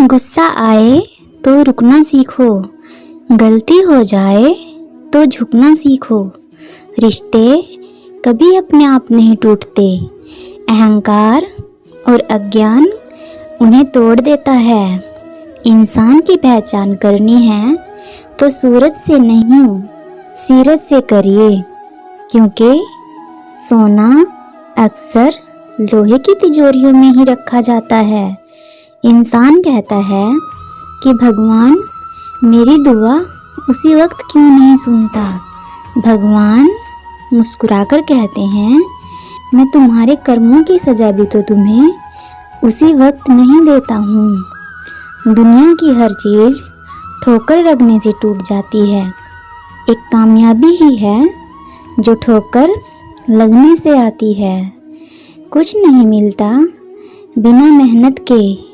गुस्सा आए तो रुकना सीखो, गलती हो जाए तो झुकना सीखो। रिश्ते कभी अपने आप नहीं टूटते, अहंकार और अज्ञान उन्हें तोड़ देता है। इंसान की पहचान करनी है तो सूरत से नहीं, सीरत से करिए, क्योंकि सोना अक्सर लोहे की तिजोरियों में ही रखा जाता है। इंसान कहता है कि भगवान मेरी दुआ उसी वक्त क्यों नहीं सुनता। भगवान मुस्कुराकर कहते हैं, मैं तुम्हारे कर्मों की सज़ा भी तो तुम्हें उसी वक्त नहीं देता हूँ। दुनिया की हर चीज़ ठोकर लगने से टूट जाती है, एक कामयाबी ही है जो ठोकर लगने से आती है। कुछ नहीं मिलता बिना मेहनत के,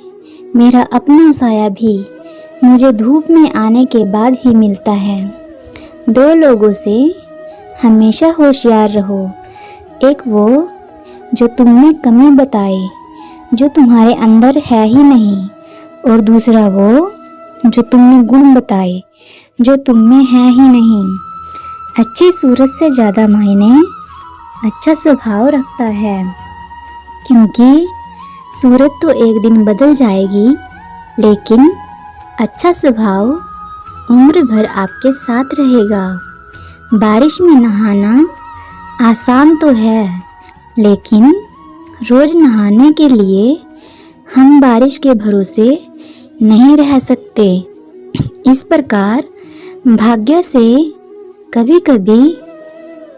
मेरा अपना साया भी मुझे धूप में आने के बाद ही मिलता है। दो लोगों से हमेशा होशियार रहो, एक वो जो तुम में कमी बताए, जो तुम्हारे अंदर है ही नहीं, और दूसरा वो जो तुम में गुण बताए, जो तुम में है ही नहीं। अच्छी सूरत से ज़्यादा मायने अच्छा स्वभाव रखता है, क्योंकि सूरत तो एक दिन बदल जाएगी, लेकिन अच्छा स्वभाव उम्र भर आपके साथ रहेगा। बारिश में नहाना आसान तो है, लेकिन रोज़ नहाने के लिए हम बारिश के भरोसे नहीं रह सकते। इस प्रकार भाग्य से कभी कभी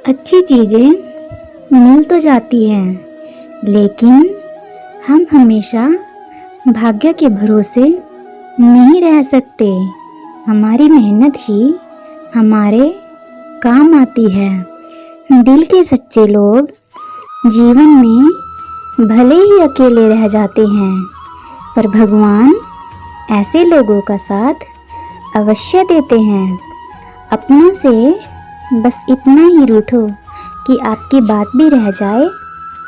अच्छी चीज़ें मिल तो जाती हैं, लेकिन हम हमेशा भाग्य के भरोसे नहीं रह सकते। हमारी मेहनत ही हमारे काम आती है। दिल के सच्चे लोग जीवन में भले ही अकेले रह जाते हैं, पर भगवान ऐसे लोगों का साथ अवश्य देते हैं। अपनों से बस इतना ही रूठो कि आपकी बात भी रह जाए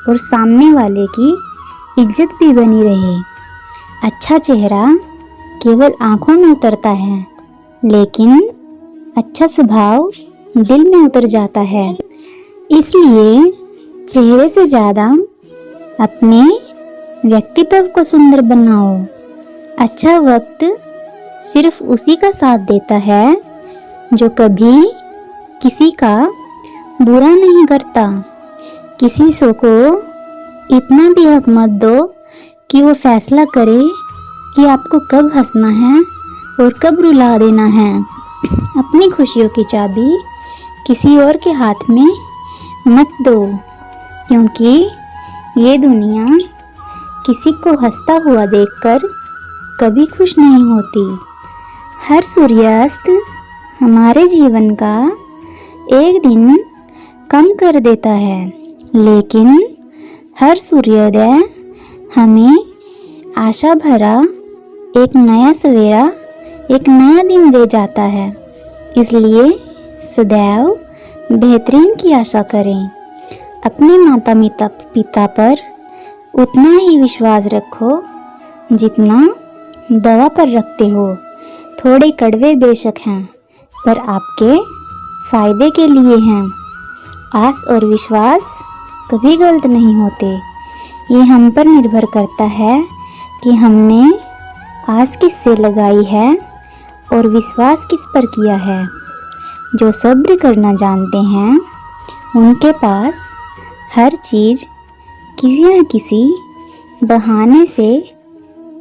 और सामने वाले की इज्जत भी बनी रहे। अच्छा चेहरा केवल आँखों में उतरता है, लेकिन अच्छा स्वभाव दिल में उतर जाता है। इसलिए चेहरे से ज़्यादा अपने व्यक्तित्व को सुंदर बनाओ। अच्छा वक्त सिर्फ उसी का साथ देता है जो कभी किसी का बुरा नहीं करता। किसी को इतना भी हक मत दो कि वो फैसला करे कि आपको कब हंसना है और कब रुला देना है। अपनी खुशियों की चाबी किसी और के हाथ में मत दो, क्योंकि ये दुनिया किसी को हंसता हुआ देखकर कभी खुश नहीं होती। हर सूर्यास्त हमारे जीवन का एक दिन कम कर देता है, लेकिन हर सूर्योदय हमें आशा भरा एक नया सवेरा, एक नया दिन दे जाता है। इसलिए सदैव बेहतरीन की आशा करें। अपने माता पिता पर उतना ही विश्वास रखो जितना दवा पर रखते हो। थोड़े कड़वे बेशक हैं, पर आपके फायदे के लिए हैं। आस और विश्वास कभी गलत नहीं होते। ये हम पर निर्भर करता है कि हमने आस किससे लगाई है और विश्वास किस पर किया है। जो सब्र करना जानते हैं उनके पास हर चीज़ किसी न किसी बहाने से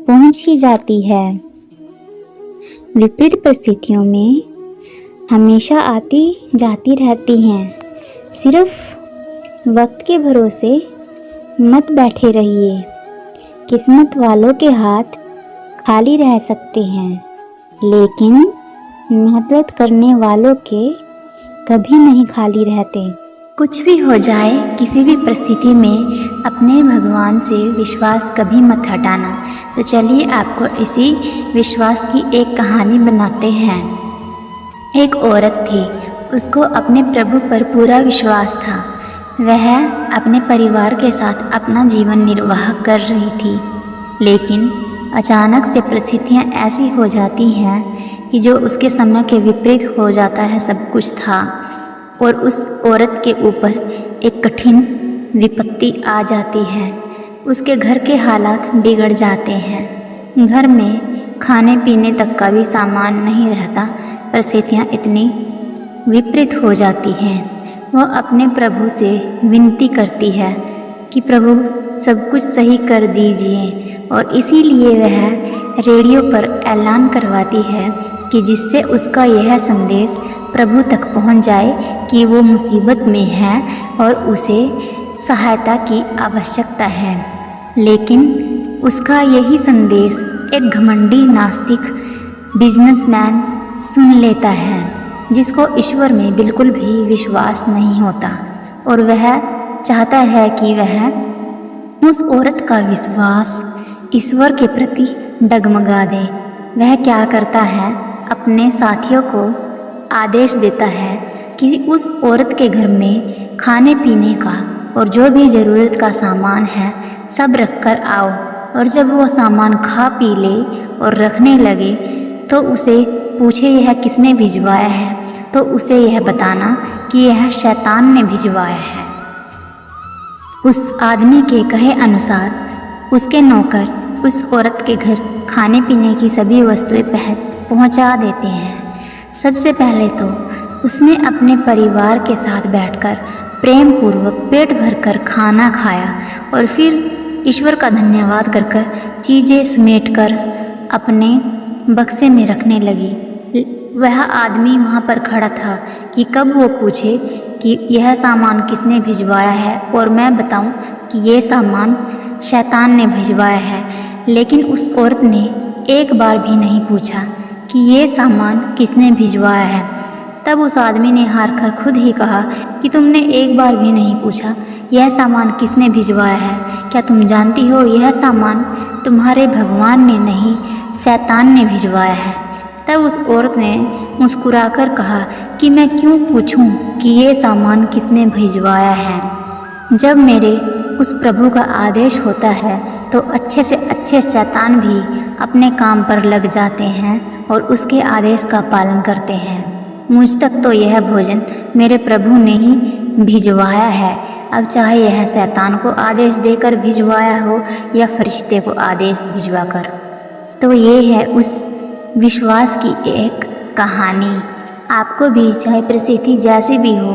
पहुंच ही जाती है। विपरीत परिस्थितियों में हमेशा आती जाती रहती हैं। सिर्फ वक्त के भरोसे मत बैठे रहिए। किस्मत वालों के हाथ खाली रह सकते हैं, लेकिन मेहनत करने वालों के कभी नहीं खाली रहते। कुछ भी हो जाए, किसी भी परिस्थिति में अपने भगवान से विश्वास कभी मत हटाना। तो चलिए आपको इसी विश्वास की एक कहानी बनाते हैं। एक औरत थी, उसको अपने प्रभु पर पूरा विश्वास था। वह अपने परिवार के साथ अपना जीवन निर्वाह कर रही थी, लेकिन अचानक से परिस्थितियाँ ऐसी हो जाती हैं कि जो उसके समय के विपरीत हो जाता है सब कुछ था, और उस औरत के ऊपर एक कठिन विपत्ति आ जाती है। उसके घर के हालात बिगड़ जाते हैं। घर में खाने पीने तक का भी सामान नहीं रहता। परिस्थितियाँ इतनी विपरीत हो जाती हैं। वह अपने प्रभु से विनती करती है कि प्रभु सब कुछ सही कर दीजिए, और इसीलिए वह रेडियो पर ऐलान करवाती है कि जिससे उसका यह संदेश प्रभु तक पहुंच जाए कि वो मुसीबत में है और उसे सहायता की आवश्यकता है। लेकिन उसका यही संदेश एक घमंडी नास्तिक बिजनेसमैन सुन लेता है, जिसको ईश्वर में बिल्कुल भी विश्वास नहीं होता, और वह चाहता है कि वह उस औरत का विश्वास ईश्वर के प्रति डगमगा दे। वह क्या करता है, अपने साथियों को आदेश देता है कि उस औरत के घर में खाने पीने का और जो भी ज़रूरत का सामान है सब रख कर आओ, और जब वो सामान खा पी ले और रखने लगे तो उसे पूछे यह किसने भिजवाया है, तो उसे यह बताना कि यह शैतान ने भिजवाया है। उस आदमी के कहे अनुसार उसके नौकर उस औरत के घर खाने पीने की सभी वस्तुएं पहुंचा देते हैं। सबसे पहले तो उसने अपने परिवार के साथ बैठकर प्रेम पूर्वक पेट भरकर खाना खाया, और फिर ईश्वर का धन्यवाद कर कर चीज़ें समेटकर अपने बक्से में रखने लगी। वह आदमी वहाँ पर खड़ा था कि कब वो पूछे कि यह सामान किसने भिजवाया है और मैं बताऊं कि ये सामान शैतान ने भिजवाया है। लेकिन उस औरत ने एक बार भी नहीं पूछा कि ये सामान किसने भिजवाया है। तब उस आदमी ने हार कर खुद ही कहा कि तुमने एक बार भी नहीं पूछा यह सामान किसने भिजवाया है। क्या तुम जानती हो यह सामान तुम्हारे भगवान ने नहीं, शैतान ने भिजवाया है। तब उस औरत ने मुस्कुराकर कहा कि मैं क्यों पूछूं कि ये सामान किसने भिजवाया है। जब मेरे उस प्रभु का आदेश होता है तो अच्छे से अच्छे शैतान भी अपने काम पर लग जाते हैं और उसके आदेश का पालन करते हैं। मुझ तक तो यह भोजन मेरे प्रभु ने ही भिजवाया है। अब चाहे यह शैतान को आदेश देकर भिजवाया हो या फरिश्ते को आदेश भिजवा कर। तो ये है उस विश्वास की एक कहानी। आपको भी चाहे परिस्थिति जैसी भी हो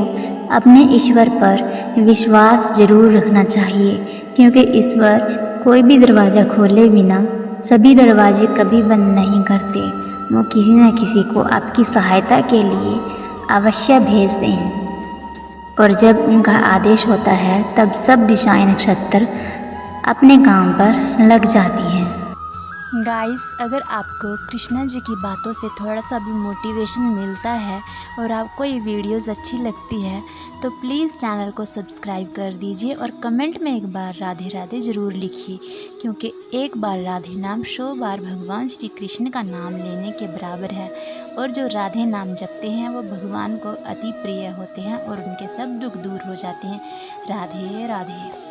अपने ईश्वर पर विश्वास जरूर रखना चाहिए, क्योंकि ईश्वर कोई भी दरवाज़ा खोले बिना सभी दरवाजे कभी बंद नहीं करते। वो किसी न किसी को आपकी सहायता के लिए अवश्य भेजते हैं, और जब उनका आदेश होता है तब सब दिशाएं नक्षत्र अपने काम पर लग जाती हैं। गाइस, अगर आपको कृष्णा जी की बातों से थोड़ा सा भी मोटिवेशन मिलता है और आपको ये वीडियोस अच्छी लगती है तो प्लीज़ चैनल को सब्सक्राइब कर दीजिए, और कमेंट में एक बार राधे राधे ज़रूर लिखिए, क्योंकि एक बार राधे नाम 100 बार भगवान श्री कृष्ण का नाम लेने के बराबर है। और जो राधे नाम जपते हैं वो भगवान को अति प्रिय होते हैं और उनके सब दुख दूर हो जाते हैं। राधे राधे।